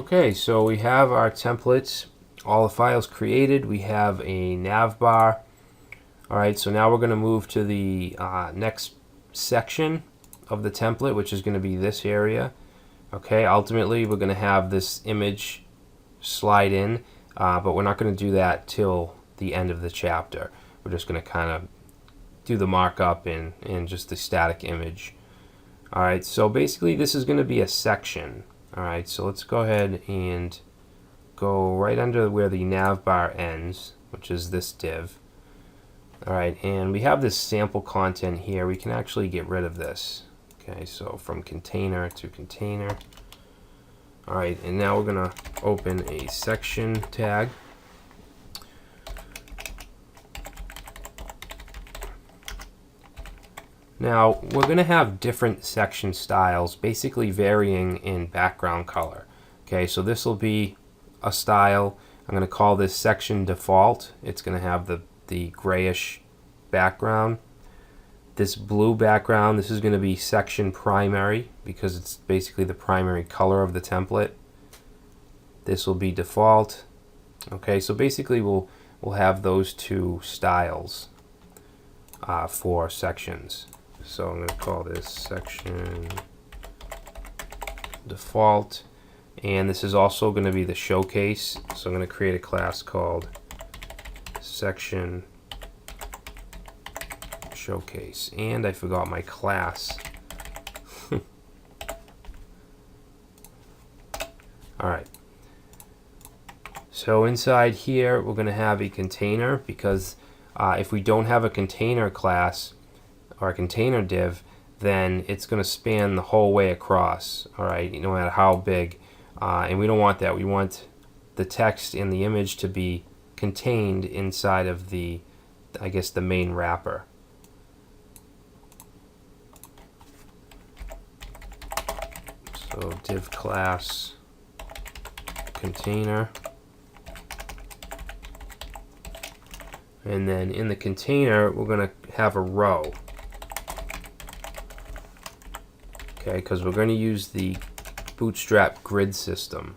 Okay, so we have our templates, all the files created. We have a nav bar. All right, so now we're going to move to the next section of the template, which is going to be this area. Okay, ultimately we're going to have this image slide in, but we're not going to do that till the end of the chapter. We're just going to kind of do the markup in just the static image. All right, so basically this is going to be a section. All right, so let's go ahead and go right under where the nav bar ends, which is this div. All right, and we have this sample content here. We can actually get rid of this. Okay, so from container to container. All right, and now we're gonna open a section tag. Now, we're going to have different section styles, basically varying in background color. Okay, so this will be a style. I'm going to call this section default. It's going to have the grayish background. This blue background, this is going to be section primary because it's basically the primary color of the template. This will be default. Okay, so basically we'll have those two styles for sections. So I'm going to call this section default, and this is also going to be the showcase. So I'm going to create a class called section showcase, and I forgot my class. Alright, so inside here we're going to have a container, because if we don't have a container class or a container div, then it's going to span the whole way across, all right, no matter how big, and we don't want that. We want the text in the image to be contained inside of the, I guess, the main wrapper. So div class container, and then in the container we're going to have a row. Okay, because we're going to use the Bootstrap grid system.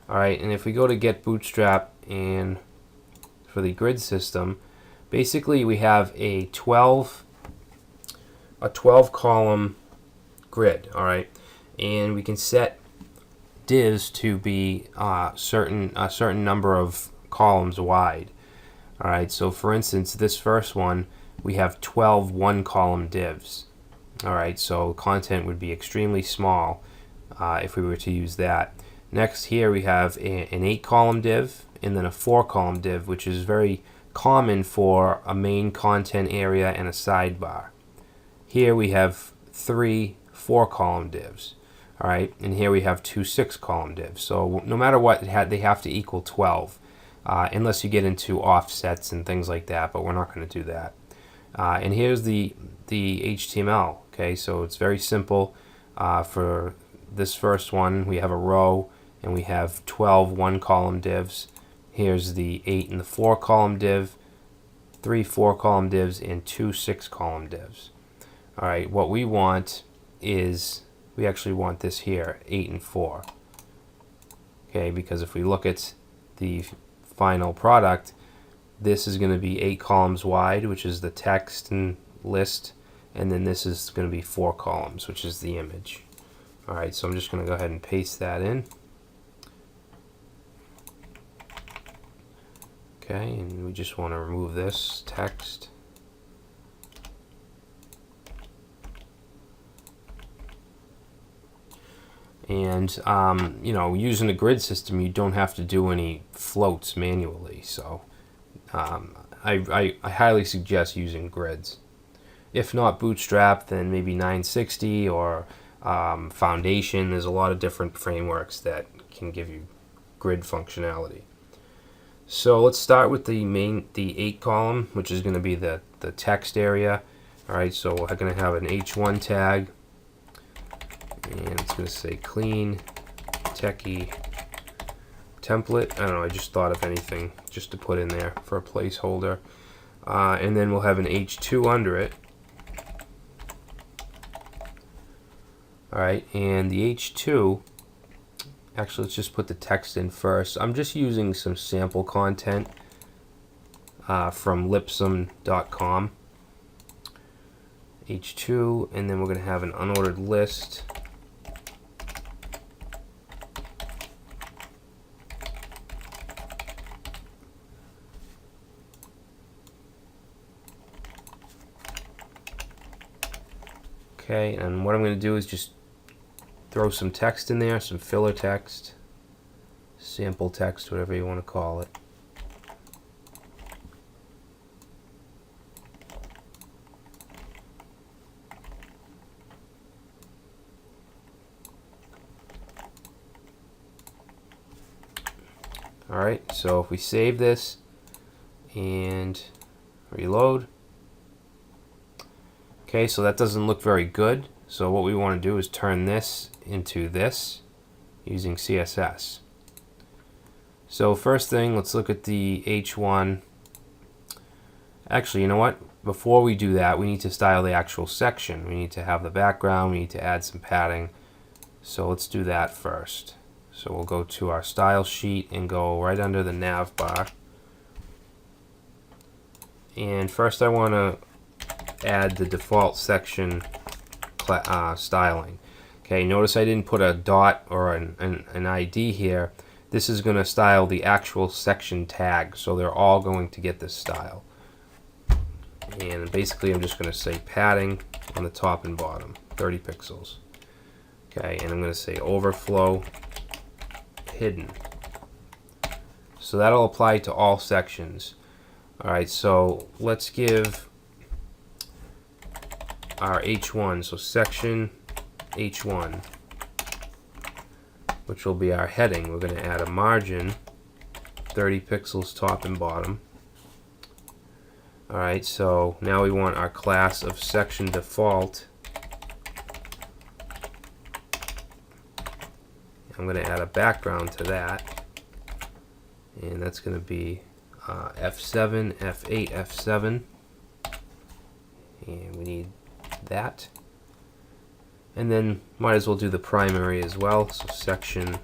Alright, and if we go to get Bootstrap and for the grid system, basically we have a 12 column grid, alright, and we can set divs to be a certain number of columns wide. Alright, so for instance, this first one, we have 12 one-column divs. Alright, so content would be extremely small if we were to use that. Next here we have an 8-column div and then a 4-column div, which is very common for a main content area and a sidebar. Here we have 3 4-column divs. Alright, and here we have 2 6-column divs. So no matter what, they have to equal 12, unless you get into offsets and things like that, but we're not going to do that. And here's the HTML. Okay, so it's very simple. For this first one, we have a row and we have 12 one-column divs. Here's the 8 and the 4-column div, 3 4-column divs, and 2 6-column divs. All right, what we want is, we actually want this here, 8 and 4. Okay, because if we look at the final product, this is going to be 8 columns wide, which is the text and list, and then this is going to be 4 columns, which is the image. Alright, so I'm just going to go ahead and paste that in. Okay, and we just want to remove this text. And you know, using the grid system, you don't have to do any floats manually, so I highly suggest using grids. If not Bootstrap, then maybe 960 or Foundation. There's a lot of different frameworks that can give you grid functionality. So let's start with the 8 column, which is going to be the text area. Alright, so we're going to have an H1 tag, and it's going to say clean techie template. I don't know, I just thought of anything just to put in there for a placeholder. And then we'll have an H2 under it. All right, and the H2, actually let's just put the text in first. I'm just using some sample content from lipsum.com. H2, and then we're going to have an unordered list. Okay, and what I'm going to do is just throw some text in there, some filler text, sample text, whatever you want to call it. Alright, so if we save this and reload, okay, so that doesn't look very good. So what we want to do is turn this into this using CSS. So first thing, let's look at the H1. Actually, you know what? Before we do that, we need to style the actual section. We need to have the background, we need to add some padding. So let's do that first. So we'll go to our style sheet and go right under the nav bar. And first I want to add the default section styling. Okay, notice I didn't put a dot or an ID here. This is going to style the actual section tag, so they're all going to get this style. And basically I'm just going to say padding on the top and bottom, 30 pixels. Okay, and I'm going to say overflow hidden. So that'll apply to all sections. Alright, so let's give our H1, so section H1, which will be our heading. We're going to add a margin, 30 pixels top and bottom. Alright, so now we want our class of section default. I'm going to add a background to that, and that's going to be F7, F8, F7, and we need that. And then might as well do the primary as well, so section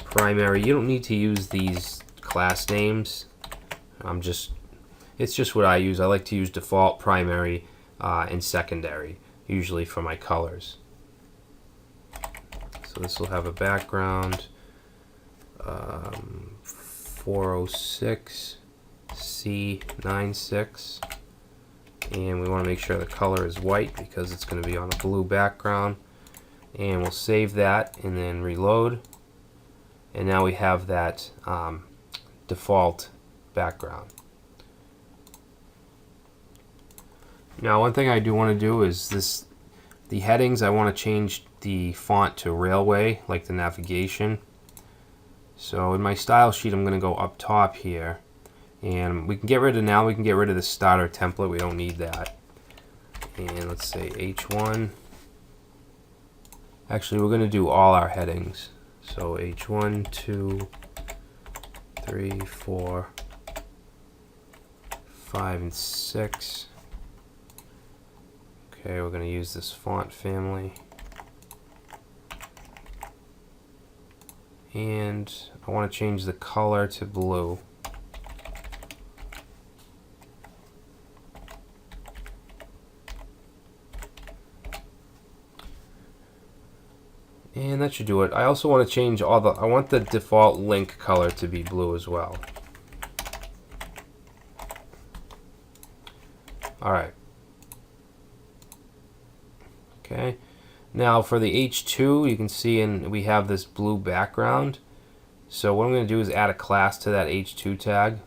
primary. You don't need to use these class names. It's just what I use. I like to use default, primary, and secondary, usually for my colors. So this will have a background, 406 C96, and we want to make sure the color is white because it's going to be on a blue background. And we'll save that and then reload, and now we have that default background. Now one thing I do want to do is the headings, I want to change the font to Railway, like the navigation. So in my style sheet, I'm going to go up top here, and we can get rid of the starter template. We don't need that. And let's say H1. Actually, we're going to do all our headings. So H1, 2, 3, 4, 5, and 6. Okay, we're going to use this font family. And I want to change the color to blue. And that should do it. I also want to change I want the default link color to be blue as well. Alright. Okay. Now for the H2, you can see we have this blue background. So what I'm going to do is add a class to that H2 tag.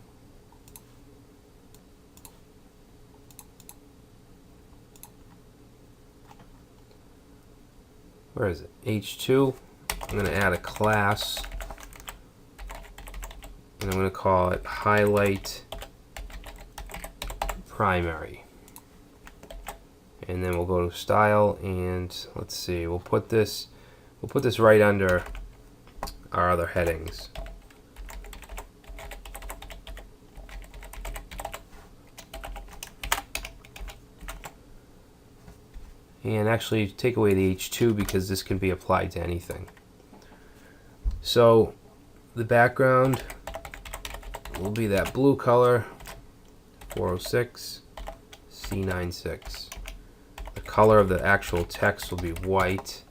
Where is it? H2. I'm going to add a class, and I'm going to call it highlight primary. And then we'll go to style, and let's see, we'll put this right under our other headings. And actually take away the H2 because this can be applied to anything. So the background will be that blue color, 406 C96. The color of the actual text will be white.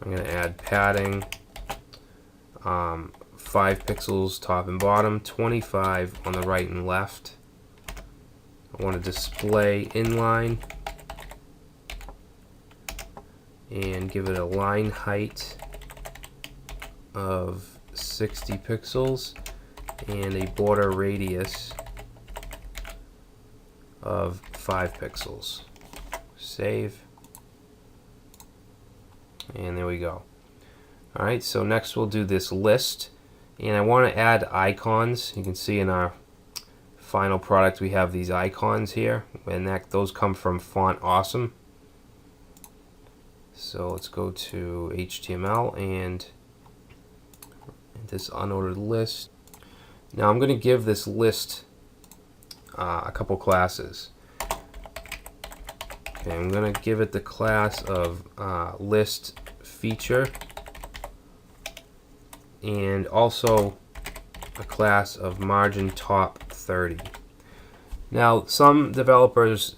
I'm going to add padding, 5 pixels top and bottom, 25 on the right and left. I want to display inline and give it a line height of 60 pixels and a border radius of 5 pixels. Save. And there we go. Alright, so next we'll do this list. And I want to add icons. You can see in our final product we have these icons here. And those come from Font Awesome. So let's go to HTML and this unordered list. Now I'm going to give this list a couple classes. Okay, I'm going to give it the class of list feature and also a class of margin top 30. Now some developers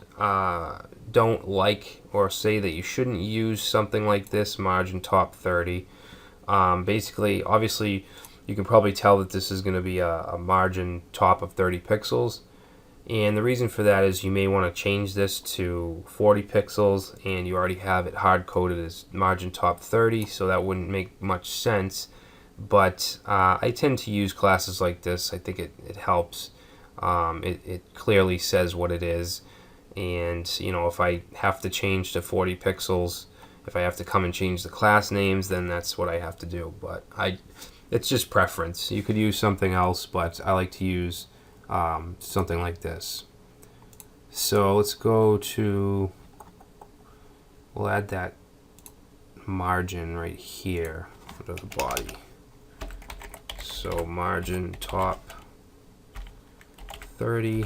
don't like or say that you shouldn't use something like this, margin top 30. Basically, obviously, you can probably tell that this is going to be a margin top of 30 pixels. And the reason for that is you may want to change this to 40 pixels and you already have it hard-coded as margin top 30, so that wouldn't make much sense. But I tend to use classes like this. I think it helps. It clearly says what it is. And, you know, if I have to change to 40 pixels, if I have to come and change the class names, then that's what I have to do. But it's just preference. You could use something else, but I like to use something like this. So let's go to, we'll add that margin right here to the body. So margin top 30,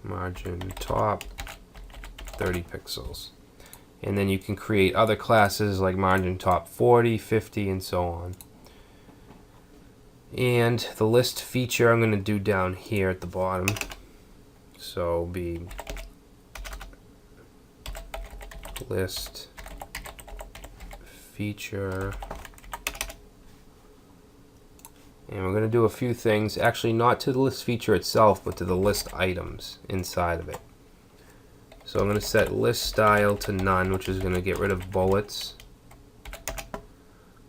margin top 30 pixels. And then you can create other classes like margin top 40, 50, and so on. And the list feature I'm going to do down here at the bottom. So be list feature. And we're going to do a few things, actually not to the list feature itself, but to the list items inside of it. So I'm going to set list style to none, which is going to get rid of bullets.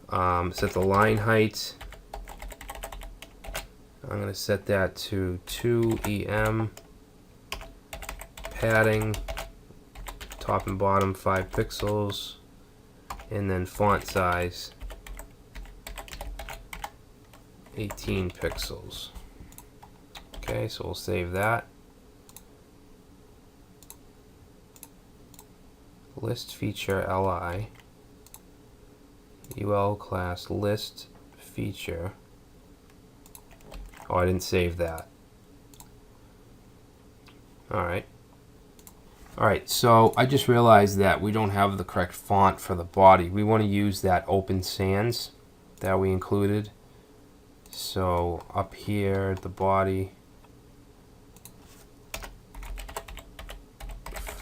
Set the line height. I'm going to set that to 2 EM. Padding, top and bottom 5 pixels. And then font size 18 pixels. Okay, so we'll save that. List feature li ul class list feature. Oh, I didn't save that. Alright, so I just realized that we don't have the correct font for the body. We want to use that Open Sans that we included. So up here at the body,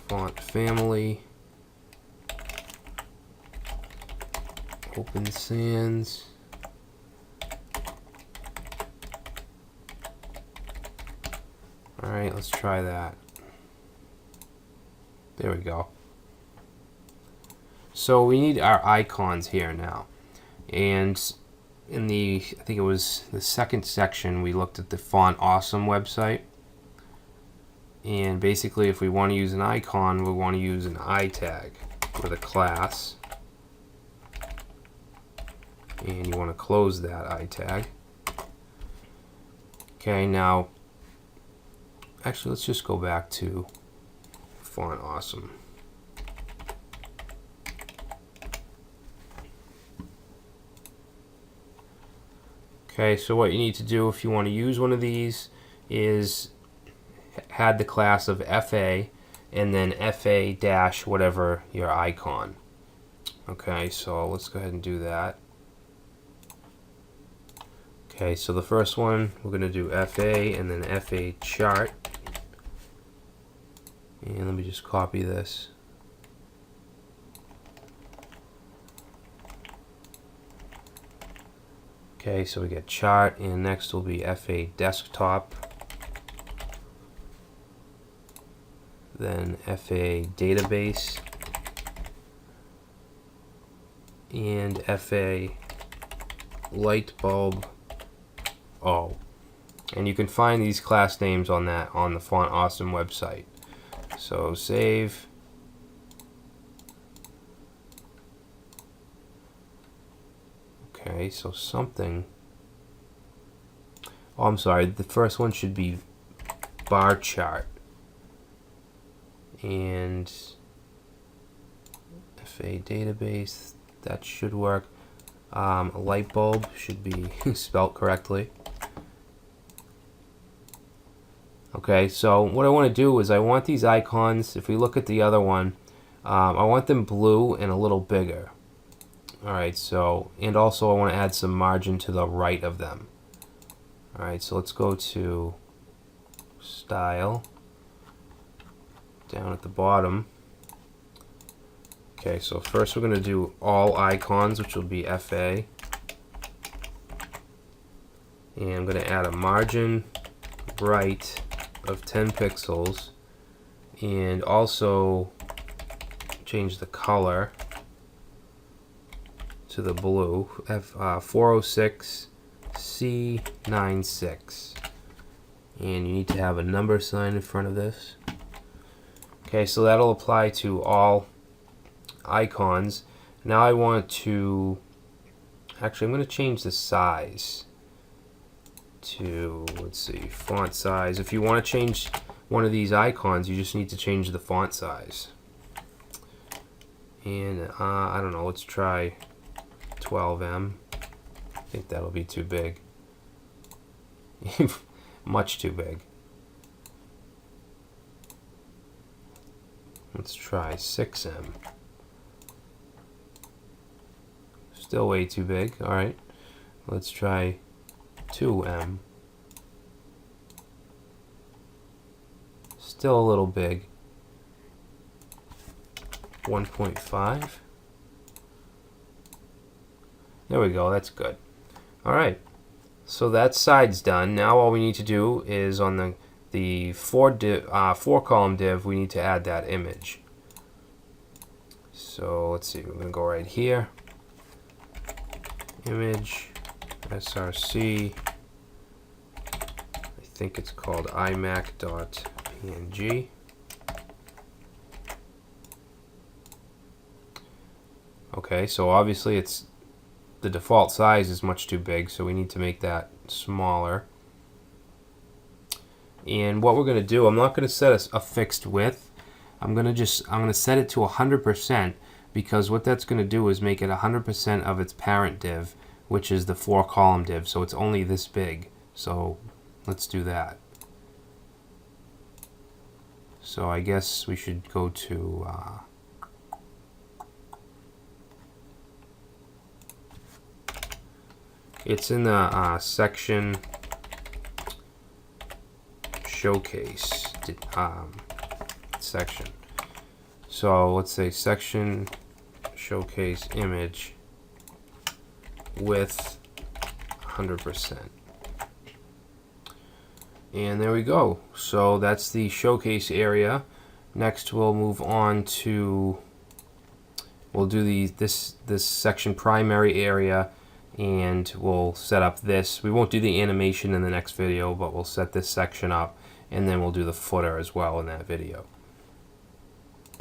font family, Open Sans. Alright, let's try that. There we go. So we need our icons here now. And in the, I think it was the second section, we looked at the Font Awesome website. And basically, if we want to use an icon, we want to use an I tag with a class. And you want to close that I tag. Okay, now, actually, let's just go back to Font Awesome. Okay, so what you need to do if you want to use one of these is had the class of FA and then FA dash whatever your icon. Okay, so let's go ahead and do that. Okay, so the first one we're going to do FA and then FA chart. And let me just copy this. Okay, so we get chart, and next will be FA desktop, then FA database, and FA light bulb O. And you can find these class names on the Font Awesome website. So save. Okay, so something. Oh, I'm sorry. The first one should be bar chart. And FA database, that should work. Light bulb should be spelt correctly. Okay, so what I want to do is I want these icons, if we look at the other one, I want them blue and a little bigger. Alright, so, and also I want to add some margin to the right of them. Alright, so let's go to Style, down at the bottom. Okay, so first we're going to do all icons, which will be FA. And I'm going to add a margin right of 10 pixels, and also change the color to the blue, F406 C96, and you need to have a number sign in front of this. Okay, so that'll apply to all icons. Now I want to, actually I'm going to change the size to, let's see, font size. If you want to change one of these icons, you just need to change the font size. And I don't know, let's try 12M. I think that'll be too big. Much too big. Let's try 6M. Still way too big. Alright. Let's try 2M. Still a little big. 1.5. There we go, that's good. Alright, so that side's done. Now all we need to do is on the four column div, we need to add that image. So let's see, we're going to go right here. Image, src, I think it's called imac.png. Okay, so obviously the default size is much too big, so we need to make that smaller. And what we're going to do, I'm not going to set a fixed width. I'm going to set it to 100%, because what that's going to do is make it 100% of its parent div, which is the 4 column div, so it's only this big. So let's do that. So I guess we should go to it's in the section showcase section. So let's say section showcase image with 100%. And there we go. So that's the showcase area. Next we'll move on to, we'll do this section primary area, and we'll set up this. We won't do the animation in the next video, but we'll set this section up, and then we'll do the footer as well in that video.